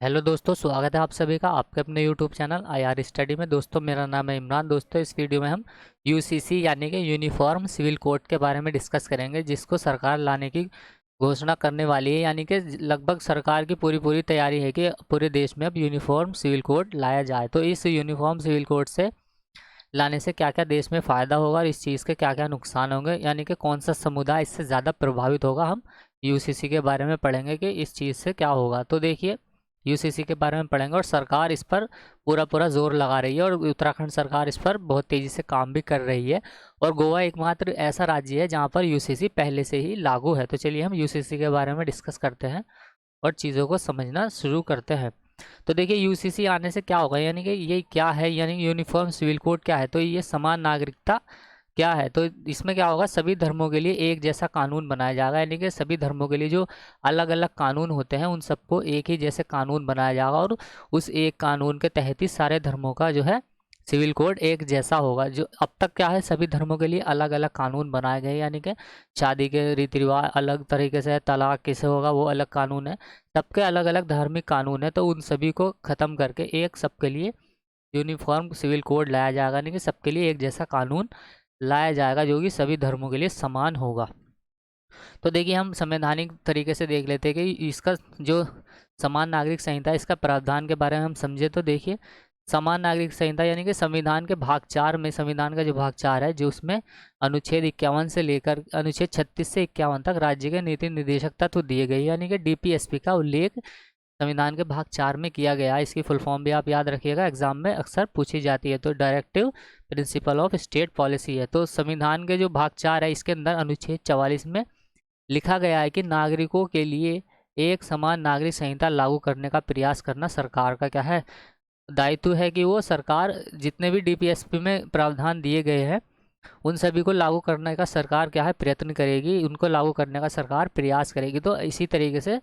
Hello दोस्तों, स्वागत है आप सभी का आपके अपने यूट्यूब चैनल आईआर स्टडी में। दोस्तों, मेरा नाम है इमरान। दोस्तों, इस वीडियो में हम यूसीसी यानी कि यूनिफॉर्म सिविल कोड के बारे में डिस्कस करेंगे, जिसको सरकार लाने की घोषणा करने वाली है। यानी कि लगभग सरकार की पूरी पूरी तैयारी है कि पूरे देश में अब यूनिफॉर्म सिविल कोड लाया जाए। तो इस यूनिफॉर्म सिविल कोड से लाने से क्या क्या देश में फ़ायदा होगा और इस चीज़ के क्या क्या नुकसान होंगे, यानी कि कौन सा समुदाय इससे ज़्यादा प्रभावित होगा, हम यूसीसी के बारे में पढ़ेंगे कि इस चीज़ से क्या होगा। तो देखिए, यूसीसी के बारे में पढ़ेंगे और सरकार इस पर पूरा पूरा जोर लगा रही है और उत्तराखंड सरकार इस पर बहुत तेज़ी से काम भी कर रही है। और गोवा एकमात्र ऐसा राज्य है जहाँ पर यूसीसी पहले से ही लागू है। तो चलिए हम यूसीसी के बारे में डिस्कस करते हैं और चीज़ों को समझना शुरू करते हैं। तो देखिए, यूसीसी आने से क्या होगा, यानी कि ये क्या है, यानी यूनिफॉर्म सिविल कोड क्या है। तो ये समान नागरिकता क्या है। तो इसमें क्या होगा, सभी धर्मों के लिए एक जैसा कानून बनाया जाएगा। यानी कि सभी धर्मों के लिए जो अलग अलग कानून होते हैं उन सबको एक ही जैसे कानून बनाया जाएगा और उस एक कानून के तहत ही सारे धर्मों का जो है सिविल कोड एक जैसा होगा। जो अब तक क्या है, सभी धर्मों के लिए अलग अलग कानून बनाए गए। यानी कि शादी के रीति रिवाज अलग तरीके से है, तलाक किसे होगा वो अलग कानून है, सबके अलग अलग धार्मिक कानून है। तो उन सभी को ख़त्म करके एक सबके लिए यूनिफॉर्म सिविल कोड लाया जाएगा। यानी कि सबके लिए एक जैसा कानून लाया जाएगा जो कि सभी धर्मों के लिए समान होगा। तो देखिए, हम संवैधानिक तरीके से देख लेते हैं कि इसका जो समान नागरिक संहिता इसका प्रावधान के बारे में हम समझे। तो देखिए, समान नागरिक संहिता यानी कि संविधान के भाग 4 में, संविधान का जो भाग 4 है, जो उसमें अनुच्छेद 51 से लेकर अनुच्छेद 36 से 51 तक राज्य के नीति निर्देशक तत्व दिए गए। यानी कि डीपीएसपी का उल्लेख संविधान के भाग 4 में किया गया है। इसकी फुल फॉर्म भी आप याद रखिएगा, एग्जाम में अक्सर पूछी जाती है। तो directive principle of state policy है। तो संविधान के जो भाग 4 है इसके अंदर अनुच्छेद 44 में लिखा गया है कि नागरिकों के लिए एक समान नागरिक संहिता लागू करने का प्रयास करना सरकार का क्या है, दायित्व है। कि वो सरकार जितने भी डीपीएसपी में प्रावधान दिए गए हैं उन सभी को लागू करने का सरकार क्या है, प्रयत्न करेगी, उनको लागू करने का सरकार प्रयास करेगी। तो इसी तरीके से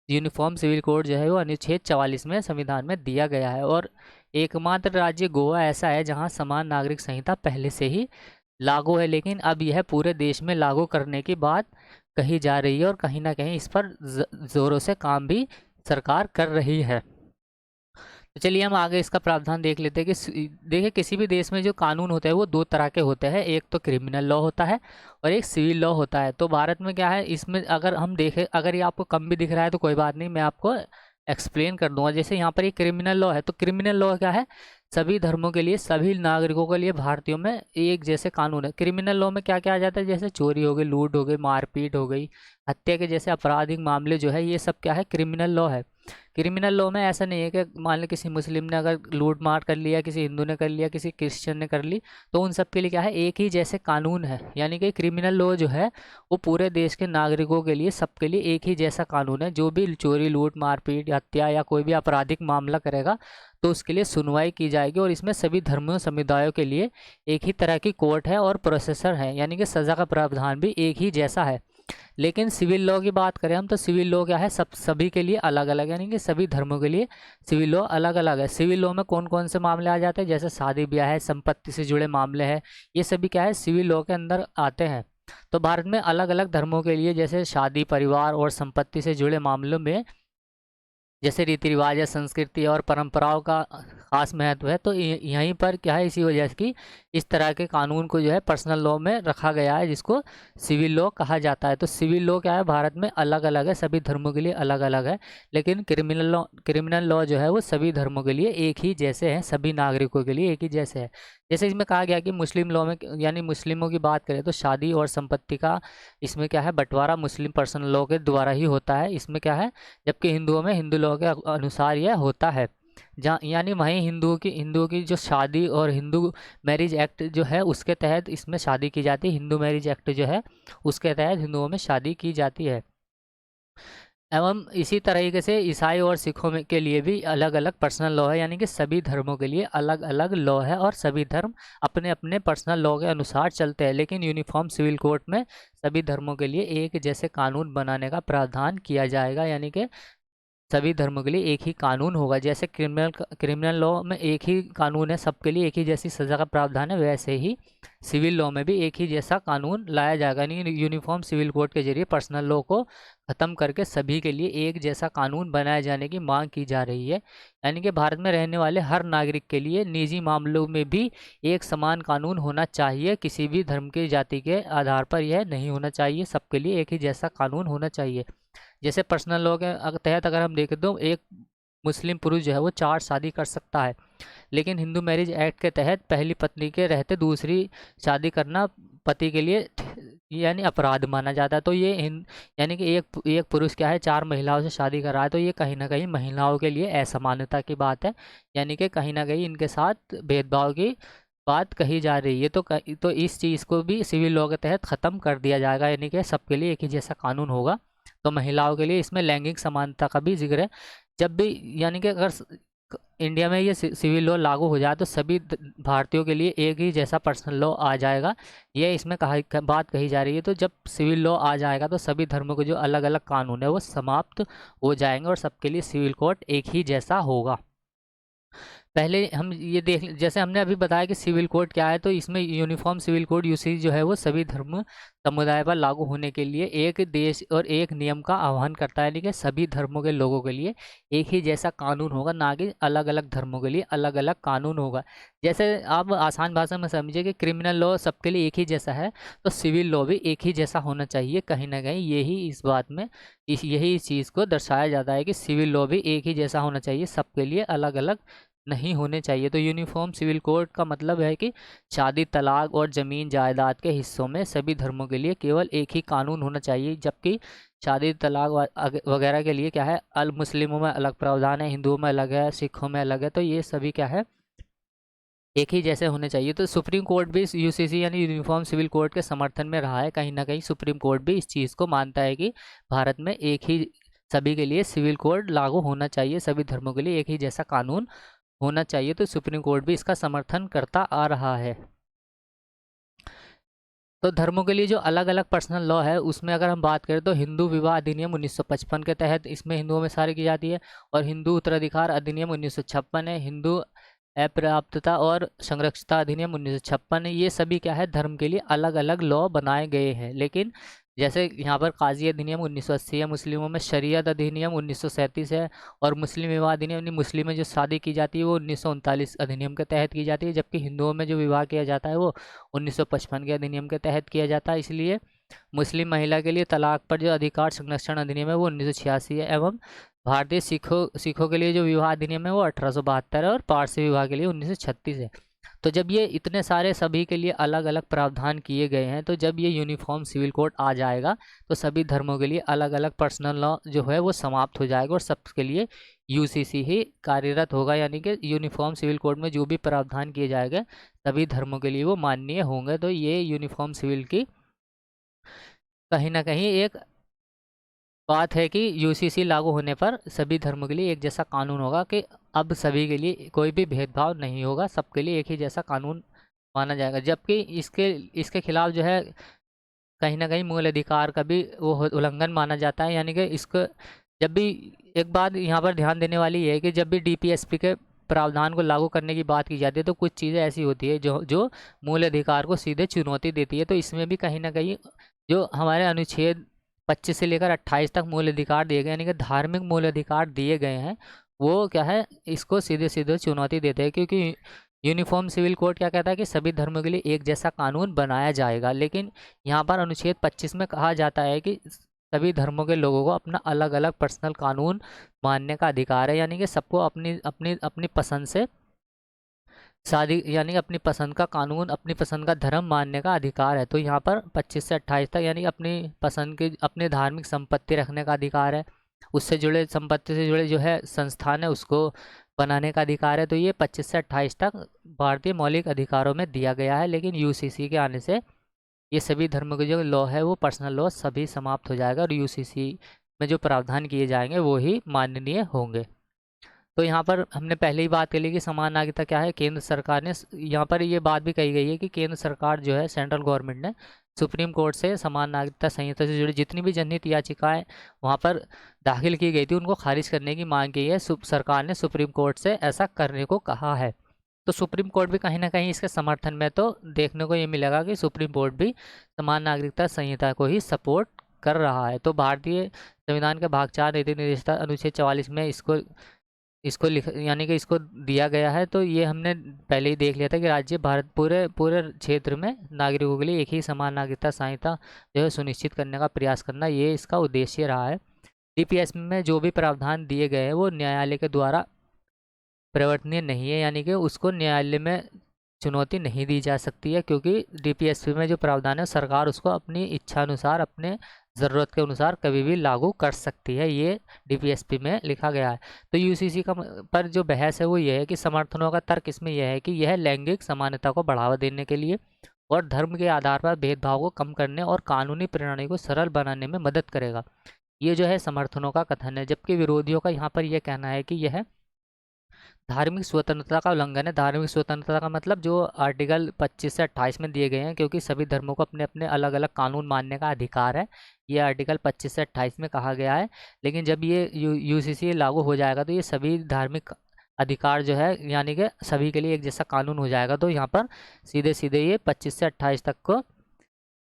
यूनिफॉर्म सिविल कोड जो है वो अनुच्छेद 44 में संविधान में दिया गया है। और एकमात्र राज्य गोवा ऐसा है जहां समान नागरिक संहिता पहले से ही लागू है, लेकिन अब यह पूरे देश में लागू करने की बात कही जा रही है और कहीं ना कहीं इस पर ज़ोरों से काम भी सरकार कर रही है। तो चलिए हम आगे इसका प्रावधान देख लेते हैं कि देखिए, किसी भी देश में जो कानून होते हैं वो दो तरह के होते हैं। एक तो क्रिमिनल लॉ होता है और एक सिविल लॉ होता है। तो भारत में क्या है, इसमें अगर हम देखें, अगर ये आपको कम भी दिख रहा है तो कोई बात नहीं, मैं आपको एक्सप्लेन कर दूंगा। जैसे यहाँ पर ये क्रिमिनल लॉ है, तो क्रिमिनल लॉ क्या है, सभी धर्मों के लिए, सभी नागरिकों के लिए भारतीयों में एक जैसे कानून है। क्रिमिनल लॉ में क्या क्या आ जाता है, जैसे चोरी हो गई, लूट हो गई, मारपीट हो गई, हत्या के जैसे आपराधिक मामले जो है, ये सब क्या है, क्रिमिनल लॉ है। क्रिमिनल लॉ में ऐसा नहीं है कि मान लो किसी मुस्लिम ने अगर लूट मार कर लिया, किसी हिंदू ने कर लिया, किसी क्रिश्चियन ने कर ली, तो उन सब के लिए क्या है, एक ही जैसे कानून है। यानी कि क्रिमिनल लॉ जो है वो पूरे देश के नागरिकों के लिए, सबके लिए एक ही जैसा कानून है। जो भी चोरी, लूट, मारपीट, हत्या या कोई भी आपराधिक मामला करेगा तो उसके लिए सुनवाई की जाएगी। और इसमें सभी धर्मों समुदायों के लिए एक ही तरह की कोर्ट है और प्रोसेसर है, यानी कि सज़ा का प्रावधान भी एक ही जैसा है। लेकिन सिविल लॉ की बात करें हम, तो सिविल लॉ क्या है, सभी के लिए अलग अलग, यानी कि सभी धर्मों के लिए सिविल लॉ अलग अलग है। सिविल लॉ में कौन कौन से मामले आ जाते हैं, जैसे शादी ब्याह है, संपत्ति से जुड़े मामले हैं, ये सभी क्या है, सिविल लॉ के अंदर आते हैं। तो भारत में अलग अलग धर्मों के लिए जैसे शादी, परिवार और संपत्ति से जुड़े मामलों में जैसे रीति रिवाज या संस्कृति और परंपराओं का खास महत्व है। तो यहीं पर क्या है, इसी वजह से कि इस तरह के कानून को जो है पर्सनल लॉ में रखा गया है, जिसको सिविल लॉ कहा जाता है। तो सिविल लॉ क्या है, भारत में अलग अलग है, सभी धर्मों के लिए अलग अलग है। लेकिन क्रिमिनल लॉ जो है वो सभी धर्मों के लिए एक ही जैसे हैं, सभी नागरिकों के लिए एक ही जैसे है। जैसे इसमें कहा गया कि मुस्लिम लॉ में, यानी मुस्लिमों की बात करें तो शादी और संपत्ति का इसमें क्या है, बंटवारा मुस्लिम पर्सनल लॉ के द्वारा ही होता है। इसमें क्या है, जबकि हिंदुओं में हिंदू लॉ के अनुसार यह होता है। जहाँ यानी वहीं हिंदुओं की जो शादी और हिंदू मैरिज एक्ट जो है उसके तहत इसमें शादी की जाती है। हिंदू मैरिज एक्ट जो है उसके तहत हिंदुओं में शादी की जाती है। एवं इसी तरीके से ईसाई और सिखों में के लिए भी अलग अलग पर्सनल लॉ है। यानी कि सभी धर्मों के लिए अलग अलग लॉ है और सभी धर्म अपने अपने पर्सनल लॉ के अनुसार चलते हैं। लेकिन यूनिफॉर्म सिविल कोड में सभी धर्मों के लिए एक जैसे कानून बनाने का प्रावधान किया जाएगा। यानी कि सभी धर्मों के लिए एक ही कानून होगा। जैसे क्रिमिनल लॉ में एक ही कानून है, सबके लिए एक ही जैसी सज़ा का प्रावधान है, वैसे ही सिविल लॉ में भी एक ही जैसा कानून लाया जाएगा। यानी यूनिफॉर्म सिविल कोड के जरिए पर्सनल लॉ को ख़त्म करके सभी के लिए एक जैसा कानून बनाए जाने की मांग की जा रही है। यानी कि भारत में रहने वाले हर नागरिक के लिए निजी मामलों में भी एक समान कानून होना चाहिए। किसी भी धर्म की जाति के आधार पर यह नहीं होना चाहिए, सबके लिए एक ही जैसा कानून होना चाहिए। जैसे पर्सनल लॉ के तहत अगर हम देखें तो एक मुस्लिम पुरुष जो है वो 4 शादी कर सकता है, लेकिन हिंदू मैरिज एक्ट के तहत पहली पत्नी के रहते दूसरी शादी करना पति के लिए यानी अपराध माना जाता है। तो ये यानी कि एक पुरुष क्या है 4 महिलाओं से शादी कर रहा है, तो ये कहीं ना कहीं महिलाओं के लिए असमानता की बात है। यानी कि कहीं ना कहीं इनके साथ भेदभाव की बात कही जा रही है। तो इस चीज़ को भी सिविल लॉ के तहत ख़त्म कर दिया जाएगा, यानी कि सबके लिए एक ही जैसा कानून होगा। तो महिलाओं के लिए इसमें लैंगिक समानता का भी जिक्र है। जब भी यानी कि अगर इंडिया में ये सिविल लॉ लागू हो जाए तो सभी भारतीयों के लिए एक ही जैसा पर्सनल लॉ आ जाएगा, ये इसमें बात कही जा रही है। तो जब सिविल लॉ आ जाएगा तो सभी धर्मों के जो अलग अलग कानून है वो समाप्त हो जाएंगे और सबके लिए सिविल कोड एक ही जैसा होगा। पहले हम ये देख, जैसे हमने अभी बताया कि सिविल कोड क्या है, तो इसमें यूनिफॉर्म सिविल कोड यूसीसी जो है वो सभी धर्म समुदाय पर लागू होने के लिए एक देश और एक नियम का आह्वान करता है। यानी कि सभी धर्मों के लोगों के लिए एक ही जैसा कानून होगा, ना कि अलग अलग धर्मों के लिए अलग अलग कानून होगा। जैसे आप आसान भाषा में समझिए कि क्रिमिनल लॉ सबके लिए एक ही जैसा है, तो सिविल लॉ भी एक ही जैसा होना चाहिए। कहीं ना कहीं यही इस बात में यही इस चीज़ को दर्शाया जाता है कि सिविल लॉ भी एक ही जैसा होना चाहिए, सबके लिए अलग अलग नहीं होने चाहिए। तो यूनिफॉर्म सिविल कोड का मतलब है कि शादी, तलाक और ज़मीन जायदाद के हिस्सों में सभी धर्मों के लिए केवल एक ही कानून होना चाहिए। जबकि शादी, तलाक वगैरह के लिए क्या है, मुस्लिमों में अलग प्रावधान है, हिंदुओं में अलग है, सिखों में अलग है। तो ये सभी क्या है, एक ही जैसे होने चाहिए। तो सुप्रीम कोर्ट भी यूसीसी यानी यूनिफॉर्म सिविल कोड के समर्थन में रहा है। कहीं ना कहीं सुप्रीम कोर्ट भी इस चीज़ को मानता है कि भारत में एक ही सभी के लिए सिविल कोड लागू होना चाहिए, सभी धर्मों के लिए एक ही जैसा कानून होना चाहिए। तो सुप्रीम कोर्ट भी इसका समर्थन करता आ रहा है। तो धर्मों के लिए जो अलग अलग पर्सनल लॉ है उसमें अगर हम बात करें तो हिंदू विवाह अधिनियम 1955 के तहत इसमें हिंदुओं में शादी की जाती है, और हिंदू उत्तराधिकार अधिनियम 1956 है, हिंदू अपर्याप्तता और संरक्षिता अधिनियम 1956 है। ये सभी क्या है, धर्म के लिए अलग अलग लॉ बनाए गए हैं। लेकिन जैसे यहाँ पर काजी अधिनियम 1980 है, मुस्लिमों में शरीयत अधिनियम 1937 है, और मुस्लिम विवाह अधिनियम यानी मुस्लिम में जो शादी की जाती है वो 1939 अधिनियम के तहत की जाती है। जबकि हिंदुओं में जो विवाह किया जाता है वो 1955 के अधिनियम के तहत किया जाता है। इसलिए मुस्लिम महिला के लिए तलाक पर जो अधिकार संरक्षण अधिनियम है वो 1986 है, एवं भारतीय सिखों के लिए जो विवाह अधिनियम है वो 1872 है, और पारसी विवाह के लिए 1936 है। तो जब ये इतने सारे सभी के लिए अलग अलग प्रावधान किए गए हैं, तो जब ये यूनिफॉर्म सिविल कोड आ जाएगा तो सभी धर्मों के लिए अलग अलग पर्सनल लॉ जो है वो समाप्त हो जाएगा और सबके लिए यूसीसी ही कार्यरत होगा। यानी कि यूनिफॉर्म सिविल कोड में जो भी प्रावधान किए जाएंगे सभी धर्मों के लिए वो माननीय होंगे। तो ये यूनिफॉर्म सिविल की कहीं ना कहीं एक बात है कि यूसीसी लागू होने पर सभी धर्मों के लिए एक जैसा कानून होगा, कि अब सभी के लिए कोई भी भेदभाव नहीं होगा, सबके लिए एक ही जैसा कानून माना जाएगा। जबकि इसके इसके खिलाफ जो है कहीं ना कहीं मूल अधिकार का भी वो उल्लंघन माना जाता है। यानी कि इसको जब भी, एक बात यहाँ पर ध्यान देने वाली है कि जब भी डीपीएसपी के प्रावधान को लागू करने की बात की जाती है तो कुछ चीज़ें ऐसी होती है जो जो मूल अधिकार को सीधे चुनौती देती है। तो इसमें भी कहीं ना कहीं जो हमारे अनुच्छेद 25 से लेकर 28 तक मूल अधिकार दिए गए, यानी कि धार्मिक मूल अधिकार दिए गए हैं, वो क्या है, इसको सीधे सीधे चुनौती देते हैं। क्योंकि यूनिफॉर्म सिविल कोड क्या कहता है कि सभी धर्मों के लिए एक जैसा कानून बनाया जाएगा, लेकिन यहाँ पर अनुच्छेद 25 में कहा जाता है कि सभी धर्मों के लोगों को अपना अलग अलग पर्सनल कानून मानने का अधिकार है। यानी कि सबको अपनी अपनी अपनी पसंद से शादी, यानी कि अपनी पसंद का कानून, अपनी पसंद का धर्म मानने का अधिकार है। तो यहाँ पर 25 से 28 तक यानी कि अपनी पसंद की अपनी धार्मिक संपत्ति रखने का अधिकार है, उससे जुड़े संपत्ति से जुड़े जो है संस्थान है उसको बनाने का अधिकार है। तो ये 25 से 28 तक भारतीय मौलिक अधिकारों में दिया गया है। लेकिन यूसीसी के आने से ये सभी धर्मों के जो लॉ है वो पर्सनल लॉ सभी समाप्त हो जाएगा और यूसीसी में जो प्रावधान किए जाएंगे वो ही माननीय होंगे। तो यहाँ पर हमने पहले ही बात कर ली कि समान नागरिकता क्या है। केंद्र सरकार ने यहाँ पर ये बात भी कही गई है कि केंद्र सरकार जो है, सेंट्रल गवर्नमेंट ने सुप्रीम कोर्ट से समान नागरिकता संहिता से जुड़ी जितनी भी जनहित याचिकाएं वहाँ पर दाखिल की गई थी उनको खारिज करने की मांग की है। सरकार ने सुप्रीम कोर्ट से ऐसा करने को कहा है। तो सुप्रीम कोर्ट भी कहीं ना कहीं इसके समर्थन में तो देखने को ये मिलेगा कि सुप्रीम कोर्ट भी समान नागरिकता संहिता को ही सपोर्ट कर रहा है। तो भारतीय संविधान के भाग 4 नीति निर्देशिका अनुच्छेद 44 में इसको इसको लिख यानी कि इसको दिया गया है। तो ये हमने पहले ही देख लिया था कि राज्य भारत पूरे पूरे क्षेत्र में नागरिकों के लिए एक ही समान नागरिकता संहिता जो है सुनिश्चित करने का प्रयास करना, ये इसका उद्देश्य रहा है। डीपीएस में जो भी प्रावधान दिए गए हैं वो न्यायालय के द्वारा परिवर्तनीय नहीं है, यानी कि उसको न्यायालय में चुनौती नहीं दी जा सकती है, क्योंकि डीपीएसपी में जो प्रावधान है सरकार उसको अपनी इच्छा अनुसार, अपने ज़रूरत के अनुसार कभी भी लागू कर सकती है। ये डीपीएसपी में लिखा गया है। तो यूसीसी का पर जो बहस है वो ये है कि समर्थनों का तर्क इसमें यह है कि यह लैंगिक समानता को बढ़ावा देने के लिए और धर्म के आधार पर भेदभाव को कम करने और कानूनी प्रणाली को सरल बनाने में मदद करेगा। ये जो है समर्थनों का कथन है, जबकि विरोधियों का यहाँ पर यह कहना है कि यह धार्मिक स्वतंत्रता का उल्लंघन है। धार्मिक स्वतंत्रता का मतलब जो आर्टिकल 25 से 28 में दिए गए हैं, क्योंकि सभी धर्मों को अपने अपने अलग अलग कानून मानने का अधिकार है, ये आर्टिकल 25 से 28 में कहा गया है। लेकिन जब ये यूसीसी लागू हो जाएगा तो ये सभी धार्मिक अधिकार जो है, यानी कि सभी के लिए एक जैसा कानून हो जाएगा। तो यहाँ पर सीधे सीधे ये 25 से 28 तक को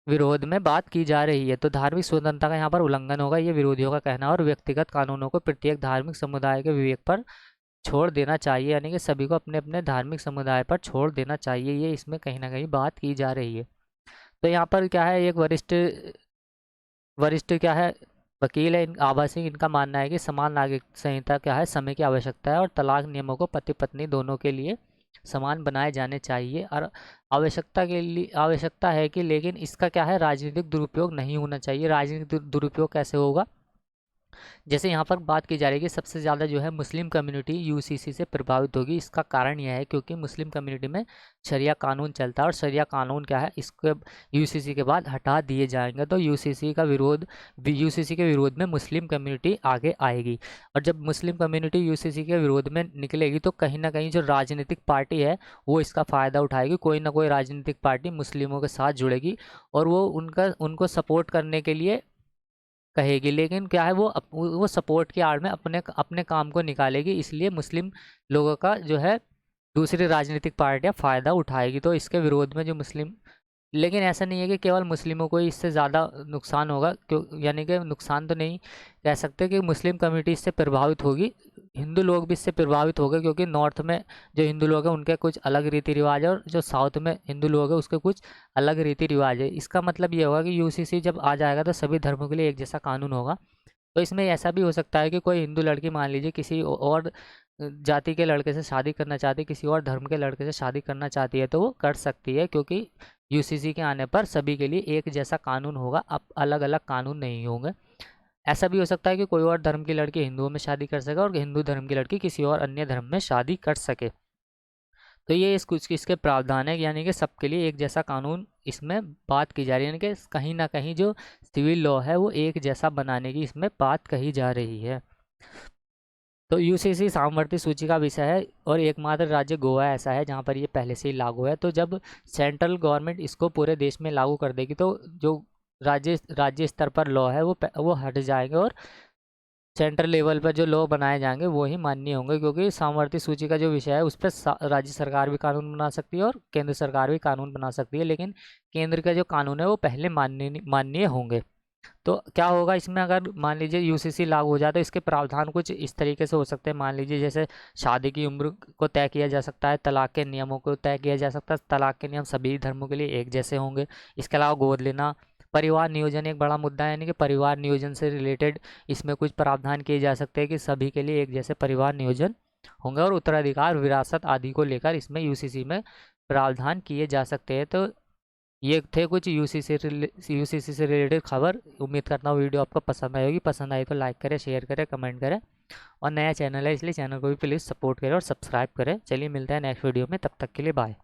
विरोध में बात की जा रही है। तो धार्मिक स्वतंत्रता का यहाँ पर उल्लंघन होगा, ये विरोधियों का कहना है। और व्यक्तिगत कानूनों को प्रत्येक धार्मिक समुदाय के विवेक पर छोड़ देना चाहिए, यानी कि सभी को अपने अपने धार्मिक समुदाय पर छोड़ देना चाहिए, ये इसमें कहीं ना कहीं बात की जा रही है। तो यहाँ पर क्या है, एक वरिष्ठ वरिष्ठ क्या है वकील है आभा सिंह, इनका मानना है कि समान नागरिक संहिता क्या है, समय की आवश्यकता है और तलाक नियमों को पति पत्नी दोनों के लिए समान बनाए जाने चाहिए। और आवश्यकता है कि, लेकिन इसका क्या है, राजनीतिक दुरुपयोग नहीं होना चाहिए। राजनीतिक दुरुपयोग कैसे होगा, जैसे यहाँ पर बात की जा रही है कि सबसे ज़्यादा जो है मुस्लिम कम्युनिटी यूसीसी से प्रभावित होगी। इसका कारण यह है क्योंकि मुस्लिम कम्युनिटी में शरिया कानून चलता है और शरिया कानून क्या है, इसके यूसीसी के बाद हटा दिए जाएंगे। तो यूसीसी के विरोध में मुस्लिम कम्युनिटी आगे आएगी। और जब मुस्लिम कम्युनिटी यूसीसी के विरोध में निकलेगी तो कहीं ना कहीं जो राजनीतिक पार्टी है वो इसका फ़ायदा उठाएगी। कोई ना कोई राजनीतिक पार्टी मुस्लिमों के साथ जुड़ेगी और वो उनको सपोर्ट करने के लिए कहेगी, लेकिन क्या है वो सपोर्ट की आड़ में अपने काम को निकालेगी। इसलिए मुस्लिम लोगों का जो है दूसरी राजनीतिक पार्टियां फ़ायदा उठाएगी। तो इसके विरोध में जो मुस्लिम, लेकिन ऐसा नहीं है कि केवल मुस्लिमों को इससे ज़्यादा नुकसान होगा, क्यों, यानी कि नुकसान तो नहीं कह सकते कि मुस्लिम कम्युनिटी इससे प्रभावित होगी, हिंदू लोग भी इससे प्रभावित हो गए, क्योंकि नॉर्थ में जो हिंदू लोग हैं उनके कुछ अलग रीति रिवाज है और जो साउथ में हिंदू लोग हैं उसके कुछ अलग रीति रिवाज है। इसका मतलब ये होगा कि यूसीसी जब आ जाएगा तो सभी धर्मों के लिए एक जैसा कानून होगा। तो इसमें ऐसा भी हो सकता है कि कोई हिंदू लड़की मान लीजिए किसी और जाति के लड़के से शादी करना चाहती है, किसी और धर्म के लड़के से शादी करना चाहती है तो वो कर सकती है, क्योंकि यूसीसी के आने पर सभी के लिए एक जैसा कानून होगा, अब अलग अलग कानून नहीं होंगे। ऐसा भी हो सकता है कि कोई और धर्म की लड़की हिंदुओं में शादी कर सके और हिंदू धर्म की लड़की किसी और अन्य धर्म में शादी कर सके। तो ये कुछ इसके प्रावधान है, यानी कि सबके लिए एक जैसा कानून इसमें बात की जा रही है, यानी कि कहीं ना कहीं जो सिविल लॉ है वो एक जैसा बनाने की इसमें बात कही जा रही है। तो यूसीसी सामवर्ती सूची का विषय है और एकमात्र राज्य गोवा ऐसा है जहाँ पर ये पहले से ही लागू है। तो जब सेंट्रल गवर्नमेंट इसको पूरे देश में लागू कर देगी तो जो राज्य स्तर पर लॉ है वो हट जाएंगे और सेंट्रल लेवल पर जो लॉ बनाए जाएंगे वो ही मान्य होंगे, क्योंकि सामवर्ती सूची का जो विषय है उस पर राज्य सरकार भी कानून बना सकती है और केंद्र सरकार भी कानून बना सकती है, लेकिन केंद्र का जो कानून है वो पहले मान्य होंगे। तो क्या होगा इसमें, अगर मान लीजिए यूसीसी लागू हो जाए तो इसके प्रावधान कुछ इस तरीके से हो सकते हैं। मान लीजिए जैसे शादी की उम्र को तय किया जा सकता है, तलाक के नियमों को तय किया जा सकता है, तलाक के नियम सभी धर्मों के लिए एक जैसे होंगे। इसके अलावा गोद लेना, परिवार नियोजन एक बड़ा मुद्दा है, यानी कि परिवार नियोजन से रिलेटेड इसमें कुछ प्रावधान किए जा सकते हैं कि सभी के लिए एक जैसे परिवार नियोजन होंगे। और उत्तराधिकार, विरासत आदि को लेकर इसमें यूसीसी में प्रावधान किए जा सकते हैं। तो ये थे कुछ यूसीसी से रिलेटेड खबर। उम्मीद करता हूँ वीडियो आपको पसंद आई होगी। पसंद आई तो लाइक करें, शेयर करें, कमेंट करें। और नया चैनल है इसलिए चैनल को भी प्लीज़ सपोर्ट करें और सब्सक्राइब करें। चलिए मिलते हैं नेक्स्ट वीडियो में, तब तक के लिए बाय।